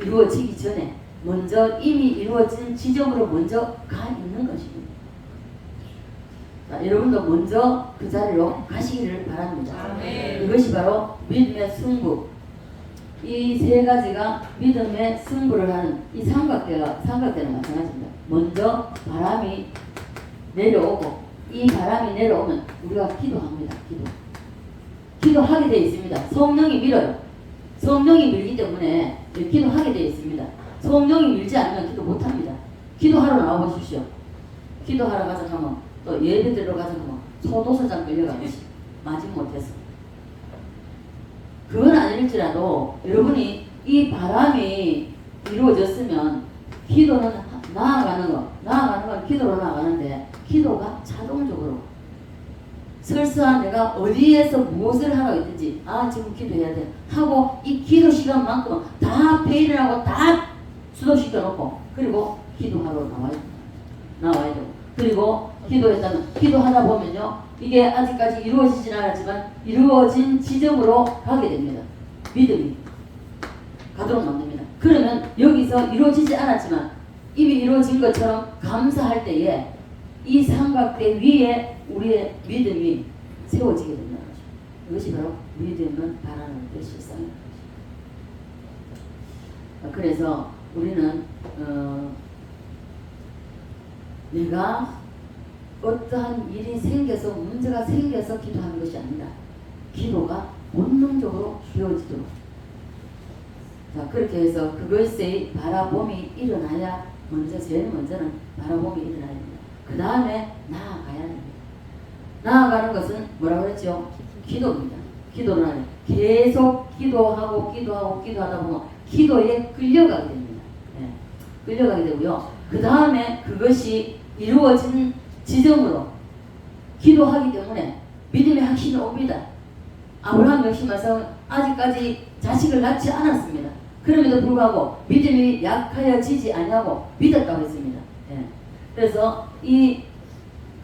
이루어지기 전에 먼저 이미 이루어진 지점으로 먼저 가 있는 것입니다. 자, 여러분도 먼저 그 자리로 가시기를 바랍니다. 아멘. 이것이 바로 믿음의 승부, 이 세 가지가 믿음의 승부를 하는 이 삼각대는 마찬가지입니다. 먼저 바람이 내려오고 이 바람이 내려오면 우리가 기도합니다. 기도하게 되어 있습니다. 성령이 밀어요. 성령이 밀기 때문에 기도하게 되어 있습니다. 성령이 밀지 않으면 기도 못합니다. 기도하러 나와보십시오. 기도하러 가자 하면 또 예배드리러 가자 하면 소도서장 끌려가듯이 마지 못해서 그건 아닐지라도 여러분이 이 바람이 이루어졌으면 기도는 나아가는 건 기도로 나아가는데 기도가 자동적으로 설사 내가 어디에서 무엇을 하고 있든지 지금 기도해야 돼 하고 이 기도 시간만큼은 다 페이를 하고 다 수도시켜 놓고 그리고 기도하러 나와야 되고 그리고 기도했다면 기도하다 보면요 이게 아직까지 이루어지진 않았지만 이루어진 지점으로 가게 됩니다. 믿음이 가도록 만듭니다. 그러면 여기서 이루어지지 않았지만 이미 이루어진 것처럼 감사할 때에 이 삼각대 위에 우리의 믿음이 세워지게 된다는 거죠. 이것이 바로 믿음은 바라는 데 실상이라는 거죠. 그래서 우리는 내가 어떠한 일이 생겨서 문제가 생겨서 기도하는 것이 아니라 기도가 본능적으로 되어지도록 자 그렇게 해서 그것의 바라봄이 일어나야 제일 먼저는 바라봄이 일어나야 됩니다. 그 다음에 나아가야 됩니다. 나아가는 것은 뭐라고 그랬죠? 기도입니다. 기도는 계속 기도하다 보면 기도에 끌려가게 됩니다. 끌려가게 되고요. 그 다음에 그것이 이루어진 지점으로 기도하기 때문에 믿음의 확신이 옵니다. 아브라함 역시 아직까지 자식을 낳지 않았습니다. 그럼에도 불구하고 믿음이 약하여지지 아니하고 믿었다고 했습니다. 그래서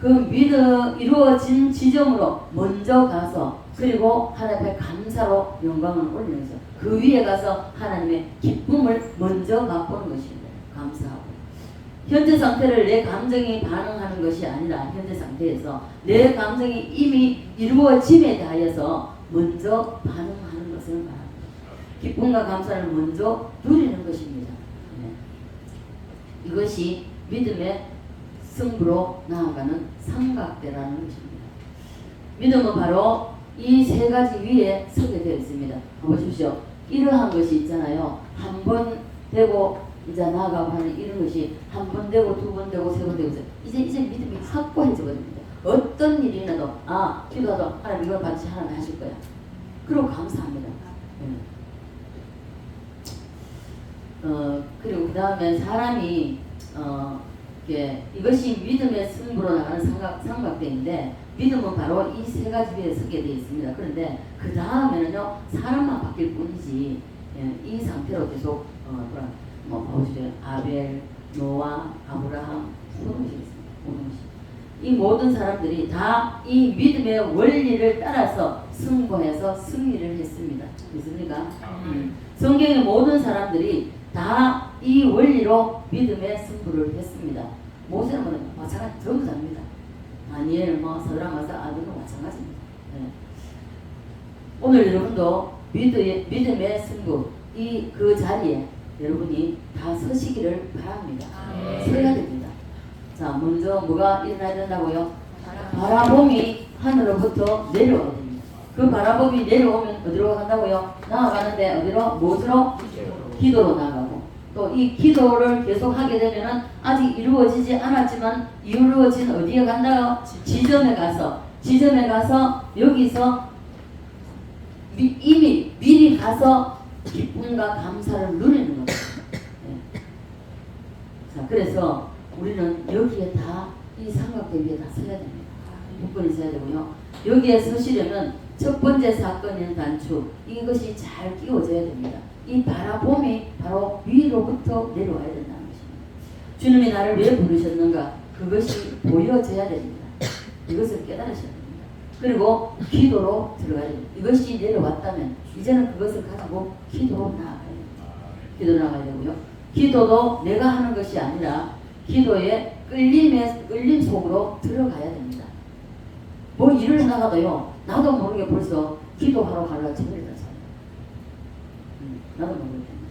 그 믿음 이루어진 지점으로 먼저 가서 그리고 하나님 앞에 감사로 영광을 올리는 거죠. 그 위에 가서 하나님의 기쁨을 먼저 맛보는 것입니다. 감사하고 현재 상태를 내 감정이 반응하는 것이 아니라 현재 상태에서 내 감정이 이미 이루어짐에 대하여서 먼저 반응하는 것을 말합니다. 기쁨과 감사를 먼저 누리는 것입니다. 이것이 믿음의 승부로 나아가는 삼각대라는 것입니다. 믿음은 바로 이 세 가지 위에 서게 되어 있습니다. 보십시오. 이러한 것이 있잖아요. 한 번 되고 이제 나아가고 하는 이런 것이 한 번 되고 두 번 되고 세 번 되고 이제 믿음이 확고해져버립니다. 어떤 일이 있나도 기도하다 하나님 이걸 반드시 하나님 하실 거야. 그리고 감사합니다. 그리고 그 다음에 사람이 이것이 믿음의 승부로 나가는 삼각대인데 믿음은 바로 이 세 가지 위에 서게 되어 있습니다. 그런데 그 다음에는요 사람만 바뀔 뿐이지 이 상태로 계속 보시죠. 아벨, 노아, 아브라함 모든 것이 있습니다. 이 모든 사람들이 다 이 믿음의 원리를 따라서 승부해서 승리를 했습니다. 믿습니까? 성경의 모든 사람들이 다 이 원리로 믿음의 승부를 했습니다. 모세는 마찬가지 전부 다입니다. 다니엘, 서드락, 아들은 마찬가지입니다. 오늘 여러분도 믿음의 승부 그 자리에 여러분이 다 서시기를 바랍니다. 서야 됩니다. 자, 먼저 뭐가 일어나야 된다고요? 바라봄이 하늘로부터 내려와야 됩니다. 그 바라봄이 내려오면 어디로 간다고요? 나아가는데 어디로? 무엇으로? 기도로 나아가고 또 이 기도를 계속 하게 되면은 아직 이루어지지 않았지만 이루어진 어디에 간다고? 지점에 가서 여기서 이미 미리 가서 기쁨과 감사를 누리는 거죠. 자, 그래서 우리는 여기에 이 삼각대 위에 다 서야 됩니다. 묶건이 서야 되고요. 여기에 서시려면 첫 번째 사건인 단추 이것이 잘 끼워져야 됩니다. 이 바라봄이 바로 위로부터 내려와야 된다는 것입니다. 주님이 나를 왜 부르셨는가 그것이 보여져야 됩니다. 이것을 깨달으셔야 됩니다. 그리고 기도로 들어가야 됩니다. 이것이 내려왔다면 이제는 그것을 가지고 기도로 나아가야 됩니다. 기도로 나아가야 되고요. 기도도 내가 하는 것이 아니라 기도에 끌림 속으로 들어가야 됩니다. 뭐 일을 나가도요 나도 모르게 벌써 기도하러 가려고 저리를 나도 모르기 때문에.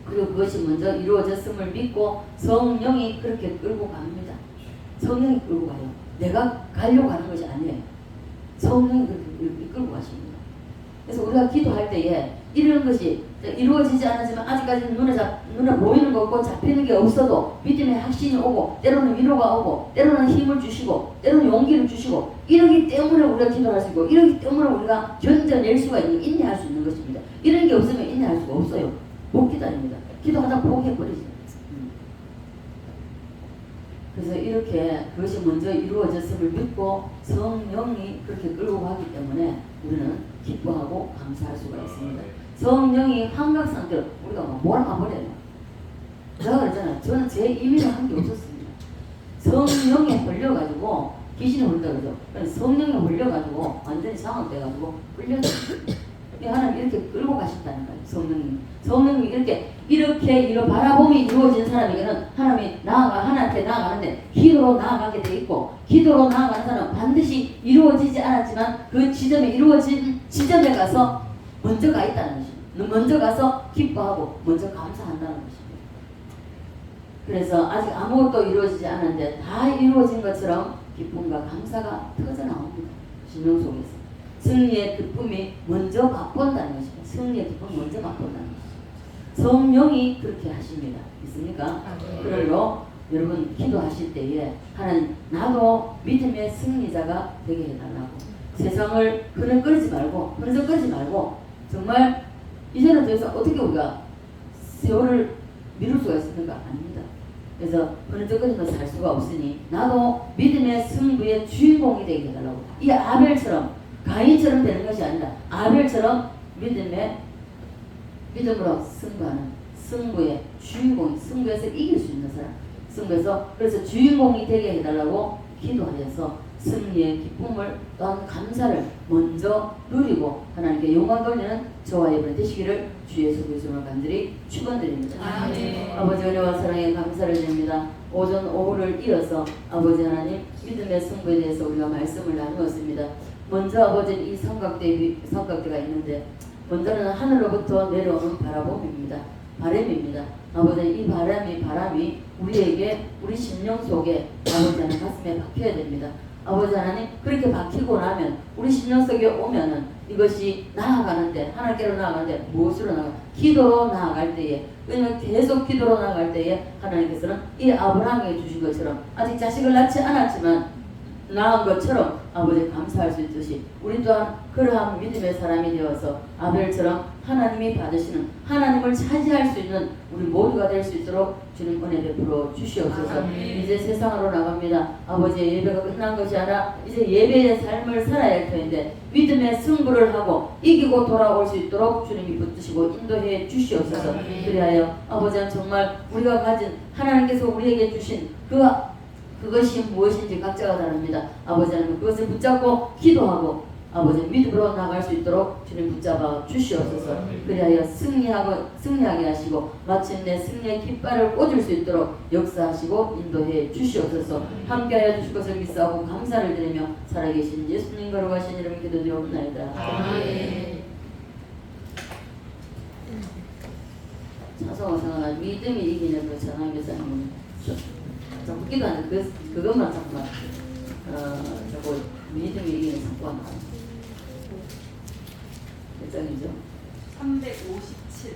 그리고 그것이 먼저 이루어졌음을 믿고 성령이 그렇게 끌고 갑니다. 성령이 끌고 가요. 내가 가려고 하는 것이 아니에요. 성령이 그렇게 끌고 가십니다. 그래서 우리가 기도할 때에 이런 것이 이루어지지 않았지만 아직까지는 눈에 보이는 거 없고 잡히는 게 없어도 믿음의 확신이 오고 때로는 위로가 오고 때로는 힘을 주시고 때로는 용기를 주시고 이러기 때문에 우리가 기도할 수 있고 이러기 때문에 우리가 견뎌낼 수가 있는 인내할 수 있는 것입니다. 이런 게 없으면 인내할 수가 없어요. 못 기다립니다. 기도하다 포기해버리지. 그래서 이렇게 그것이 먼저 이루어졌음을 믿고 성령이 그렇게 끌고 가기 때문에 우리는 기뻐하고 감사할 수가 있습니다. 성령이 환각 상태로 우리가 뭘 가버려요. 제가 그랬잖아요. 저는 제 임의로 한 게 없었습니다. 성령에 홀려가지고 귀신이 홀린다 그러죠. 성령에 홀려가지고 완전히 장악돼가지고 끌려들었습니다. 하나님 이렇게 끌고 가신다는 거예요. 성령님이 이렇게 바라봄이 이루어진 사람에게는 하나님이 하나님께 나아가는데 기도로 나아가게 돼 있고 기도로 나아가는 사람은 반드시 이루어지지 않았지만 그 지점에 이루어진 지점에 가서 먼저 가 있다는 것입니다. 먼저 가서 기뻐하고 먼저 감사한다는 것입니다. 그래서 아직 아무것도 이루어지지 않았는데 다 이루어진 것처럼 기쁨과 감사가 터져 나옵니다. 심령 속에서. 승리의 기쁨이 먼저 맛본다는 것입니다. 승리의 기쁨이 먼저 맛본다는 것입니다. 성령이 그렇게 하십니다. 있습니까? 그리고 여러분 기도하실 때에 하나님 나도 믿음의 승리자가 되게 해달라고 세상을 흐느끌지 말고 정말 이제는 더 이상 어떻게 우리가 세월을 미룰 수가 있습니까? 아닙니다. 그래서 흐느적거리면서 살 수가 없으니 나도 믿음의 승부의 주인공이 되게 해달라고 이 아벨처럼 가인처럼 되는 것이 아니라 아벨처럼 믿음으로 승부하는 승부의 주인공이 승부에서 이길 수 있는 사람 그래서 주인공이 되게 해달라고 기도하여서 승리의 기쁨을 또한 감사를 먼저 누리고 하나님께 영광 돌리는 저와 여러분 되시기를 주 예수 그리스도로 간절히 축원드립니다. 아버지 은혜와 사랑에 감사를 드립니다. 오전 오후를 이어서 아버지 하나님 믿음의 승부에 대해서 우리가 말씀을 나누었습니다. 먼저 아버지는 이 삼각대가 있는데 먼저는 하늘로부터 내려오는 바람입니다. 아버지 이 바람이 우리에게 우리 심령 속에 아버지 하나님 가슴에 박혀야 됩니다. 아버지 하나님 그렇게 박히고 나면 우리 심령 속에 오면은 이것이 나아가는데 하나님께로 나아가는데 무엇으로 나아가? 기도로 나아갈 때에 왜냐면 계속 기도로 나아갈 때에 하나님께서는 이 아브라함에게 주신 것처럼 아직 자식을 낳지 않았지만 나은 것처럼 아버지 감사할 수 있듯이 우리 또한 그러한 믿음의 사람이 되어서 아벨처럼 하나님이 받으시는 하나님을 차지할 수 있는 우리 모두가 될 수 있도록 주님 은혜 베풀어 주시옵소서. 이제 세상으로 나갑니다. 아버지의 예배가 끝난 것이 아니라 이제 예배의 삶을 살아야 할 터인데 믿음의 승부를 하고 이기고 돌아올 수 있도록 주님이 붙드시고 인도해 주시옵소서. 그리하여 아버지는 정말 우리가 가진 하나님께서 우리에게 주신 그것이 무엇인지 각자가 다릅니다. 아버지 하나님 그것을 붙잡고 기도하고 아버지 믿음으로 나갈 수 있도록 주님 붙잡아 주시옵소서. 그리하여 승리하게 하시고 마침내 승리의 깃발을 꽂을 수 있도록 역사하시고 인도해 주시옵소서. 함께하여 주실 것을 믿사오고 감사를 드리며 살아계신 예수님 거룩하신 이름 기도드리옵나이다. 아멘. 찬송가 생각나 믿음이 이기는 그 전하께서 한번 자꾸 기도하는데 그것만 자꾸만 자꾸 믿음이 이기는 자꾸만 나와요. 몇 장이죠? 357